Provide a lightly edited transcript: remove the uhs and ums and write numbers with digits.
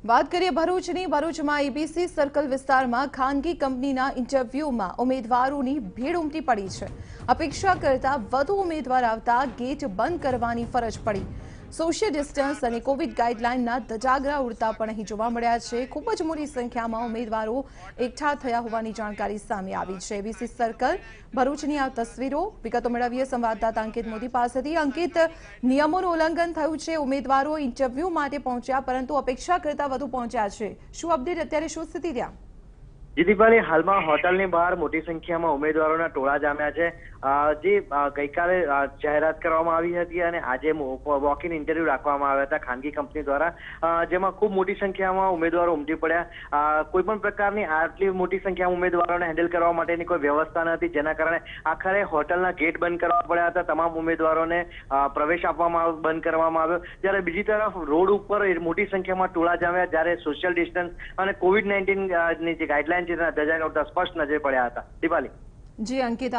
વાત કરીએ ભરૂચની. ભરૂચમાં એબીસી સર્કલ વિસ્તારમાં ખાનગી કંપનીના ઇન્ટરવ્યુમાં ઉમેદવારોની ભીડ ઉમટી પડી છે. અપેક્ષા કરતાં વધુ ઉમેદવાર આવતા ગેટ બંધ કરવાની ફરજ પડી. સોશિયલ ડિસ્ટન્સ અને કોવિડ ગાઈડલાઇનના ધજાગરા ઉડતા પણ અહીં જોવા મળ્યા છે. ખૂબ જ મોટી સંખ્યામાં ઉમેદવારો એકઠા થયા હોવાની જાણકારી સામે આવી છે. એબીસી સર્કલ ભરૂચની આ તસવીરો. વિગતો મેળવીએ સંવાદદાતા અંકિત મોદી પાસેથી. અંકિત, નિયમોનું ઉલ્લંઘન થયું છે. ઉમેદવારો ઇન્ટરવ્યુ માટે પહોંચ્યા પરંતુ અપેક્ષા કરતાં વધુ પહોંચ્યા છે. શું અપડેટ, અત્યારે શું સ્થિતિ રહ્યા? જીદીપાલી, હાલમાં હોટલની બહાર મોટી સંખ્યામાં ઉમેદવારોના ટોળા જામ્યા છે. જે ગઈકાલે જાહેરાત કરવામાં આવી હતી અને આજે વોક ઇન ઇન્ટરવ્યુ રાખવામાં આવ્યા હતા ખાનગી કંપની દ્વારા, જેમાં ખૂબ મોટી સંખ્યામાં ઉમેદવારો ઉમટી પડ્યા. કોઈ પણ પ્રકારની આટલી મોટી સંખ્યામાં ઉમેદવારોને હેન્ડલ કરવા માટેની કોઈ વ્યવસ્થા નથી, જેના કારણે આખરે હોટલના ગેટ બંધ કરવા પડ્યા હતા. તમામ ઉમેદવારોને પ્રવેશ આપવામાં બંધ કરવામાં આવ્યો. જ્યારે બીજી તરફ રોડ ઉપર મોટી સંખ્યામાં ટોળા જામ્યા, જ્યારે સોશિયલ ડિસ્ટન્સ અને કોવિડ-19 ની જે ગાઈડલાઈન છે તેના ધજાગરા ઉડતા સ્પષ્ટ નજરે પડ્યા હતા. દીપાલી. જી અંકિત.